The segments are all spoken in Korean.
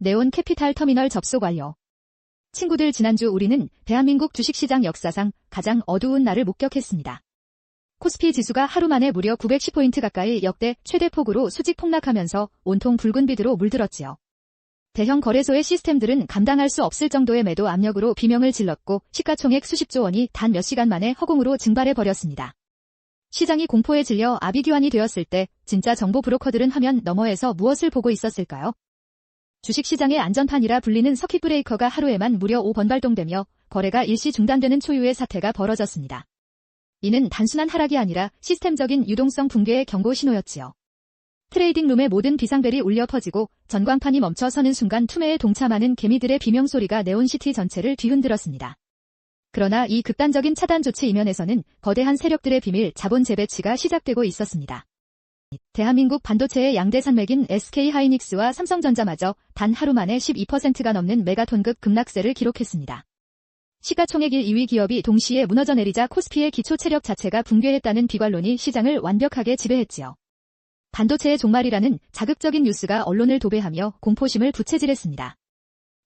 네온 캐피탈 터미널 접속 완료. 친구들, 지난주 우리는 대한민국 주식시장 역사상 가장 어두운 날을 목격했습니다. 코스피 지수가 하루 만에 무려 910포인트 가까이 역대 최대 폭으로 수직 폭락하면서 온통 붉은 빛으로 물들었지요. 대형 거래소의 시스템들은 감당할 수 없을 정도의 매도 압력으로 비명을 질렀고 시가총액 수십조 원이 단 몇 시간 만에 허공으로 증발해버렸습니다. 시장이 공포에 질려 아비규환이 되었을 때 진짜 정보 브로커들은 화면 너머에서 무엇을 보고 있었을까요? 주식시장의 안전판이라 불리는 서킷 브레이커가 하루에만 무려 5번 발동되며 거래가 일시 중단되는 초유의 사태가 벌어졌습니다. 이는 단순한 하락이 아니라 시스템적인 유동성 붕괴의 경고 신호였지요. 트레이딩 룸의 모든 비상벨이 울려 퍼지고 전광판이 멈춰 서는 순간 투매에 동참하는 개미들의 비명소리가 네온시티 전체를 뒤흔들었습니다. 그러나 이 극단적인 차단 조치 이면에서는 거대한 세력들의 비밀 자본 재배치가 시작되고 있었습니다. 대한민국 반도체의 양대 산맥인 SK하이닉스와 삼성전자마저 단 하루 만에 12%가 넘는 메가톤급 급락세를 기록했습니다. 시가총액 1, 2위 기업이 동시에 무너져 내리자 코스피의 기초 체력 자체가 붕괴했다는 비관론이 시장을 완벽하게 지배했지요. 반도체의 종말이라는 자극적인 뉴스가 언론을 도배하며 공포심을 부채질했습니다.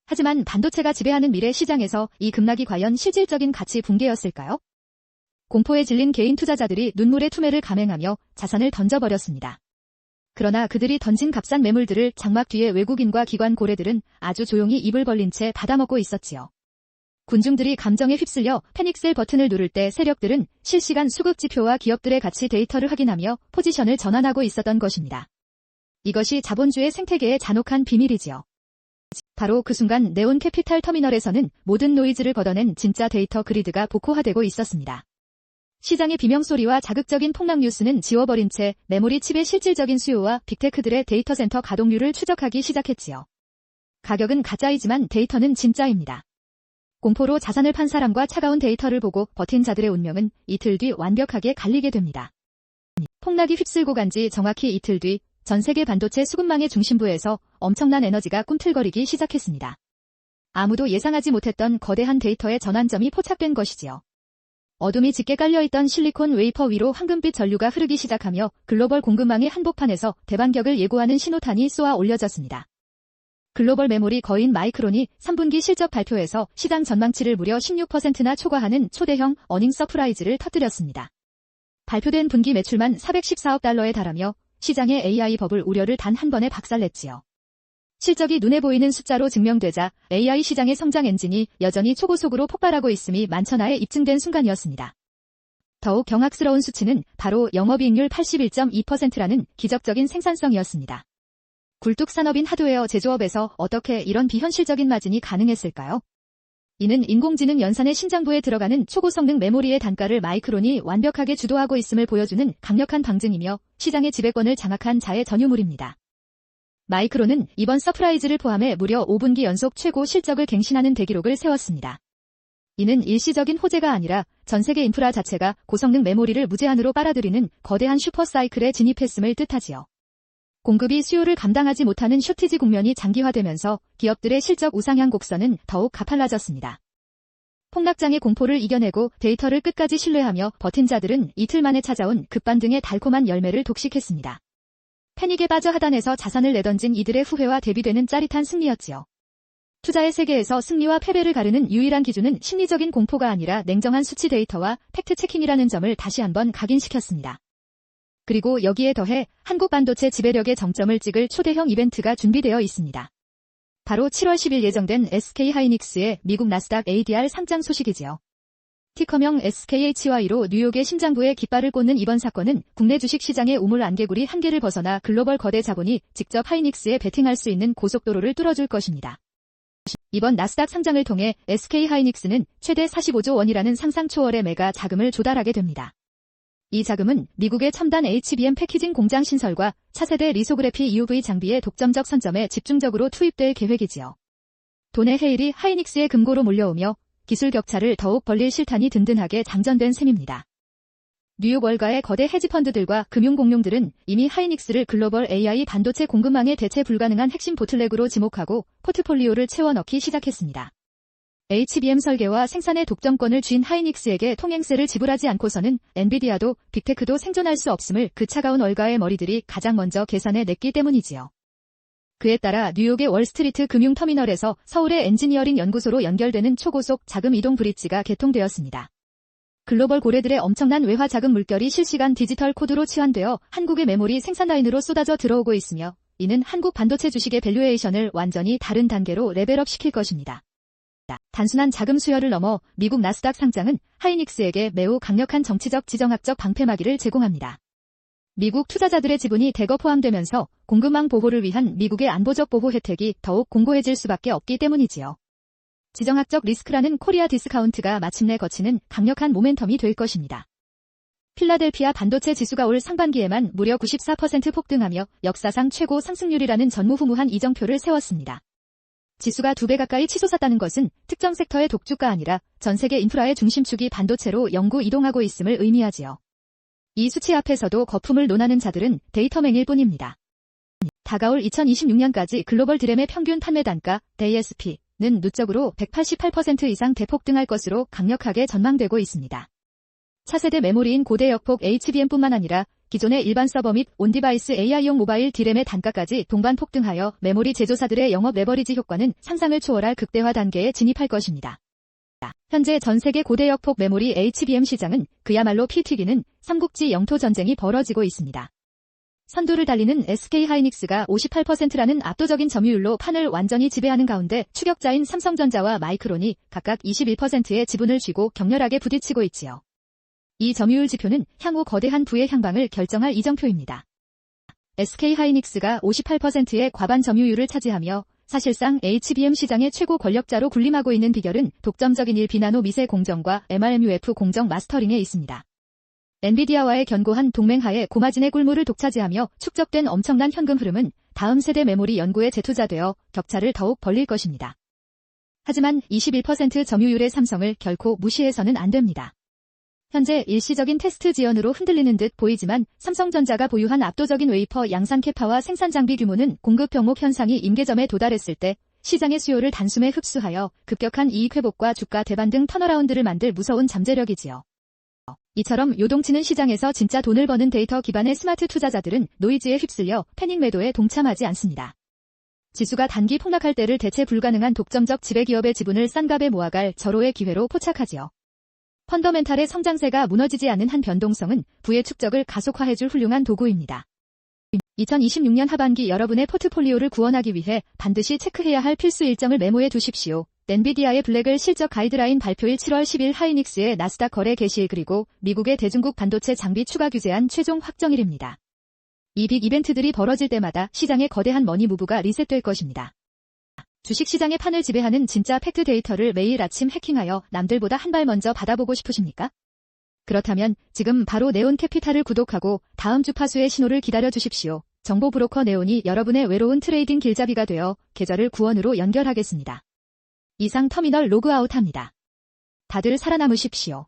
하지만 반도체가 지배하는 미래 시장에서 이 급락이 과연 실질적인 가치 붕괴였을까요? 공포에 질린 개인 투자자들이 눈물의 투매를 감행하며 자산을 던져버렸습니다. 그러나 그들이 던진 값싼 매물들을 장막 뒤에 외국인과 기관 고래들은 아주 조용히 입을 벌린 채 받아먹고 있었지요. 군중들이 감정에 휩쓸려 패닉셀 버튼을 누를 때 세력들은 실시간 수급지표와 기업들의 가치 데이터를 확인하며 포지션을 전환하고 있었던 것입니다. 이것이 자본주의 생태계의 잔혹한 비밀이지요. 바로 그 순간 네온 캐피탈 터미널에서는 모든 노이즈를 걷어낸 진짜 데이터 그리드가 복호화되고 있었습니다. 시장의 비명소리와 자극적인 폭락 뉴스는 지워버린 채 메모리 칩의 실질적인 수요와 빅테크들의 데이터 센터 가동률을 추적하기 시작했지요. 가격은 가짜이지만 데이터는 진짜입니다. 공포로 자산을 판 사람과 차가운 데이터를 보고 버틴 자들의 운명은 이틀 뒤 완벽하게 갈리게 됩니다. 폭락이 휩쓸고 간 지 정확히 이틀 뒤 전 세계 반도체 수급망의 중심부에서 엄청난 에너지가 꿈틀거리기 시작했습니다. 아무도 예상하지 못했던 거대한 데이터의 전환점이 포착된 것이지요. 어둠이 짙게 깔려있던 실리콘 웨이퍼 위로 황금빛 전류가 흐르기 시작하며 글로벌 공급망의 한복판에서 대반격을 예고하는 신호탄이 쏘아 올려졌습니다. 글로벌 메모리 거인 마이크론이 3분기 실적 발표에서 시장 전망치를 무려 16%나 초과하는 초대형 어닝 서프라이즈를 터뜨렸습니다. 발표된 분기 매출만 414억 달러에 달하며 시장의 AI 버블 우려를 단 한 번에 박살냈지요. 실적이 눈에 보이는 숫자로 증명되자 AI 시장의 성장 엔진이 여전히 초고속으로 폭발하고 있음이 만천하에 입증된 순간이었습니다. 더욱 경악스러운 수치는 바로 영업이익률 81.2%라는 기적적인 생산성이었습니다. 굴뚝 산업인 하드웨어 제조업에서 어떻게 이런 비현실적인 마진이 가능했을까요? 이는 인공지능 연산의 신장부에 들어가는 초고성능 메모리의 단가를 마이크론이 완벽하게 주도하고 있음을 보여주는 강력한 방증이며 시장의 지배권을 장악한 자의 전유물입니다. 마이크론은 이번 서프라이즈를 포함해 무려 5분기 연속 최고 실적을 갱신하는 대기록을 세웠습니다. 이는 일시적인 호재가 아니라 전 세계 인프라 자체가 고성능 메모리를 무제한으로 빨아들이는 거대한 슈퍼사이클에 진입했음을 뜻하지요. 공급이 수요를 감당하지 못하는 쇼티지 국면이 장기화되면서 기업들의 실적 우상향 곡선은 더욱 가팔라졌습니다. 폭락장의 공포를 이겨내고 데이터를 끝까지 신뢰하며 버틴 자들은 이틀 만에 찾아온 급반등의 달콤한 열매를 독식했습니다. 패닉에 빠져 하단에서 자산을 내던진 이들의 후회와 대비되는 짜릿한 승리였지요. 투자의 세계에서 승리와 패배를 가르는 유일한 기준은 심리적인 공포가 아니라 냉정한 수치 데이터와 팩트 체킹이라는 점을 다시 한번 각인시켰습니다. 그리고 여기에 더해 한국 반도체 지배력의 정점을 찍을 초대형 이벤트가 준비되어 있습니다. 바로 7월 10일 예정된 SK하이닉스의 미국 나스닥 ADR 상장 소식이지요. 티커명 SKHY로 뉴욕의 심장부에 깃발을 꽂는 이번 사건은 국내 주식시장의 우물 안개구리 한계를 벗어나 글로벌 거대 자본이 직접 하이닉스에 베팅할 수 있는 고속도로를 뚫어줄 것입니다. 이번 나스닥 상장을 통해 SK하이닉스는 최대 45조 원이라는 상상 초월의 메가 자금을 조달하게 됩니다. 이 자금은 미국의 첨단 HBM 패키징 공장 신설과 차세대 리소그래피 EUV 장비의 독점적 선점에 집중적으로 투입될 계획이지요. 돈의 해일이 하이닉스의 금고로 몰려오며 기술 격차를 더욱 벌릴 실탄이 든든하게 장전된 셈입니다. 뉴욕 월가의 거대 헤지펀드들과 금융공룡들은 이미 하이닉스를 글로벌 AI 반도체 공급망의 대체 불가능한 핵심 보틀렉으로 지목하고 포트폴리오를 채워 넣기 시작했습니다. HBM 설계와 생산의 독점권을 쥔 하이닉스에게 통행세를 지불하지 않고서는 엔비디아도 빅테크도 생존할 수 없음을 그 차가운 월가의 머리들이 가장 먼저 계산해 냈기 때문이지요. 그에 따라 뉴욕의 월스트리트 금융터미널에서 서울의 엔지니어링 연구소로 연결되는 초고속 자금 이동 브릿지가 개통되었습니다. 글로벌 고래들의 엄청난 외화 자금 물결이 실시간 디지털 코드로 치환되어 한국의 메모리 생산 라인으로 쏟아져 들어오고 있으며 이는 한국 반도체 주식의 밸류에이션을 완전히 다른 단계로 레벨업 시킬 것입니다. 단순한 자금 수혈을 넘어 미국 나스닥 상장은 하이닉스에게 매우 강력한 정치적 지정학적 방패막이를 제공합니다. 미국 투자자들의 지분이 대거 포함되면서 공급망 보호를 위한 미국의 안보적 보호 혜택이 더욱 공고해질 수밖에 없기 때문이지요. 지정학적 리스크라는 코리아 디스카운트가 마침내 거치는 강력한 모멘텀이 될 것입니다. 필라델피아 반도체 지수가 올 상반기에만 무려 94% 폭등하며 역사상 최고 상승률이라는 전무후무한 이정표를 세웠습니다. 지수가 2배 가까이 치솟았다는 것은 특정 섹터의 독주가 아니라 전 세계 인프라의 중심축이 반도체로 영구 이동하고 있음을 의미하지요. 이 수치 앞에서도 거품을 논하는 자들은 데이터맹일 뿐입니다. 다가올 2026년까지 글로벌 드램의 평균 판매 단가 ASP는 누적으로 188% 이상 대폭등할 것으로 강력하게 전망되고 있습니다. 차세대 메모리인 고대 역폭 HBM뿐만 아니라 기존의 일반 서버 및 온디바이스 AI용 모바일 D램의 단가까지 동반 폭등하여 메모리 제조사들의 영업 레버리지 효과는 상상을 초월할 극대화 단계에 진입할 것입니다. 현재 전 세계 고대 역폭 메모리 HBM 시장은 그야말로 피 튀기는 삼국지 영토 전쟁이 벌어지고 있습니다. 선두를 달리는 SK 하이닉스가 58%라는 압도적인 점유율로 판을 완전히 지배하는 가운데 추격자인 삼성전자와 마이크론이 각각 21%의 지분을 쥐고 격렬하게 부딪히고 있지요. 이 점유율 지표는 향후 거대한 부의 향방을 결정할 이정표입니다. SK 하이닉스가 58%의 과반 점유율을 차지하며 사실상 HBM 시장의 최고 권력자로 군림하고 있는 비결은 독점적인 1비나노 미세 공정과 MRMUF 공정 마스터링에 있습니다. 엔비디아와의 견고한 동맹하에 고마진의 꿀물을 독차지하며 축적된 엄청난 현금 흐름은 다음 세대 메모리 연구에 재투자되어 격차를 더욱 벌릴 것입니다. 하지만 21% 점유율의 삼성을 결코 무시해서는 안 됩니다. 현재 일시적인 테스트 지연으로 흔들리는 듯 보이지만 삼성전자가 보유한 압도적인 웨이퍼 양산 캐파와 생산 장비 규모는 공급 병목 현상이 임계점에 도달했을 때 시장의 수요를 단숨에 흡수하여 급격한 이익 회복과 주가 대반 등 턴어라운드를 만들 무서운 잠재력이지요. 이처럼 요동치는 시장에서 진짜 돈을 버는 데이터 기반의 스마트 투자자들은 노이즈에 휩쓸려 패닉 매도에 동참하지 않습니다. 지수가 단기 폭락할 때를 대체 불가능한 독점적 지배기업의 지분을 싼 값에 모아갈 절호의 기회로 포착하지요. 펀더멘탈의 성장세가 무너지지 않는 한 변동성은 부의 축적을 가속화해줄 훌륭한 도구입니다. 2026년 하반기 여러분의 포트폴리오를 구원하기 위해 반드시 체크해야 할 필수 일정을 메모해 두십시오. 엔비디아의 블랙을 실적 가이드라인 발표일 7월 10일 하이닉스의 나스닥 거래 개시일 그리고 미국의 대중국 반도체 장비 추가 규제안 최종 확정일입니다. 이 빅 이벤트들이 벌어질 때마다 시장의 거대한 머니 무브가 리셋될 것입니다. 주식시장의 판을 지배하는 진짜 팩트 데이터를 매일 아침 해킹하여 남들보다 한 발 먼저 받아보고 싶으십니까? 그렇다면 지금 바로 네온 캐피탈을 구독하고 다음 주파수의 신호를 기다려 주십시오. 정보 브로커 네온이 여러분의 외로운 트레이딩 길잡이가 되어 계좌를 구원으로 연결하겠습니다. 이상 터미널 로그아웃합니다. 다들 살아남으십시오.